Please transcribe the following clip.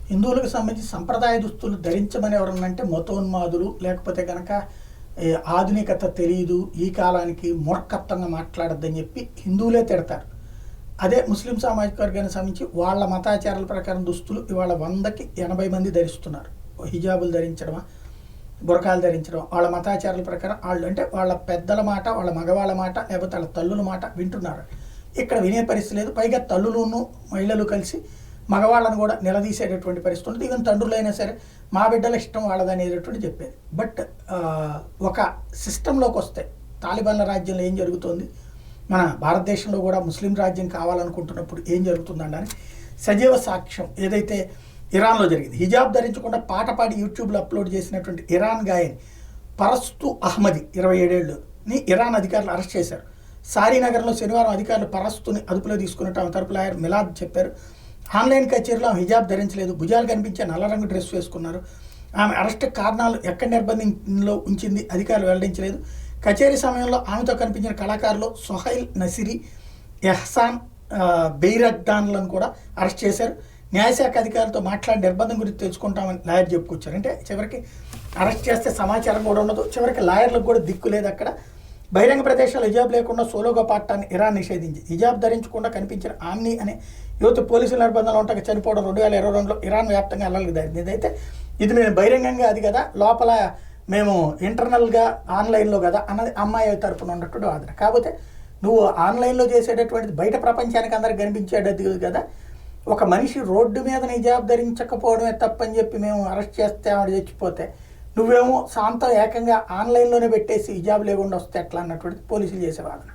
హిందువులకు సంబంధించి సంప్రదాయ దుస్తులు ధరించమని ఎవరన్నంటే మతోన్మాదులు, లేకపోతే కనుక ఆధునికత తెలియదు, ఈ కాలానికి మూర్ఖత్వంగా మాట్లాడద్దని చెప్పి హిందువులే తిడతారు. అదే ముస్లిం సామాజిక వర్గానికి సంబంధించి వాళ్ళ మతాచారాల ప్రకారం దుస్తులు ఇవాళ 100కి 80 మంది ధరిస్తున్నారు. హిజాబులు ధరించడమా, బురకాలు ధరించడం, వాళ్ళ మతాచారాల ప్రకారం వాళ్ళు అంటే వాళ్ళ పెద్దల మాట, వాళ్ళ మగవాళ్ళ మాట, లేకపోతే వాళ్ళ తల్లుల మాట వింటున్నారు. ఇక్కడ వినే పరిస్థితి లేదు. పైగా తల్లులను మహిళలు కలిసి మగవాళ్ళను కూడా నిలదీసేటటువంటి పరిస్థితి ఉంటుంది. ఈవెన్ తండ్రులైనా సరే మా బిడ్డల ఇష్టం వాళ్ళదనేటటువంటి చెప్పేది. బట్ ఒక సిస్టంలోకి వస్తే తాలిబాన్ల రాజ్యంలో ఏం జరుగుతుంది, మన భారతదేశంలో కూడా ముస్లిం రాజ్యం కావాలనుకుంటున్నప్పుడు ఏం జరుగుతుందండి అని సజీవ సాక్ష్యం ఏదైతే ఇరాన్లో జరిగింది. హిజాబ్ ధరించకుండా పాట పాడి యూట్యూబ్లో అప్లోడ్ చేసినటువంటి ఇరాన్ గాయని పరస్తు అహ్మది 27 ఏళ్ళని ఇరాన్ అధికారులు అరెస్ట్ చేశారు. సారీనగర్లో శనివారం అధికారులు పరస్తుని అదుపులో తీసుకున్నట్టు ఆమె తరపు లాయర్ మిలాద్ చెప్పారు. ఆన్లైన్ కచేరీలో ఆమె హిజాబ్ ధరించలేదు, భుజాలు కనిపించే నల్ల రంగు డ్రెస్ వేసుకున్నారు. ఆమె అరెస్ట్ కారణాలు ఎక్కడ నిర్బంధంలో ఉంచింది అధికారులు వెల్లడించలేదు. కచేరీ సమయంలో ఆమెతో కనిపించిన కళాకారులు సొహైల్ నసిరి, ఎహ్సాన్ బెయిరగ్డాన్లను కూడా అరెస్ట్ చేశారు. న్యాయశాఖ అధికారులతో మాట్లాడి నిర్బంధం గురించి తెలుసుకుంటామని లాయర్ చెప్పుకొచ్చారు. అంటే చివరికి అరెస్ట్ చేస్తే సమాచారం కూడా ఉండదు, చివరికి లాయర్లకు కూడా దిక్కు లేదు. అక్కడ బహిరంగ ప్రదేశాలు హిజాబ్ లేకుండా సోలోగా పాడటాన్ని ఇరాన్ నిషేధించి హిజాబ్ ధరించకుండా కనిపించిన ఆమ్ని అనే యువత పోలీసుల నిర్బంధంలో ఉండగా చనిపోవడం 2022లో ఇరాన్ వ్యాప్తంగా అల్లర్లకు దారింది. ఇదైతే ఇది మేము బహిరంగంగా అది కదా, లోపల మేము ఇంటర్నల్గా ఆన్లైన్లో కదా అన్నది అమ్మాయి తరపున ఉన్నటువంటి వాదన. కాకపోతే నువ్వు ఆన్లైన్లో చేసేటటువంటిది బయట ప్రపంచానికి అందరికి కనిపించేటది కదా. ఒక మనిషి రోడ్డు మీద హిజాబ్ ధరించకపోవడమే తప్పని చెప్పి మేము అరెస్ట్ చేస్తే ఆవిడ చచ్చిపోతే, నువ్వేమో శాంతం ఏకంగా ఆన్లైన్లోనే పెట్టేసి హిజాబ్ లేకుండా వస్తే ఎట్లా అన్నటువంటిది పోలీసులు చేసే వాదన.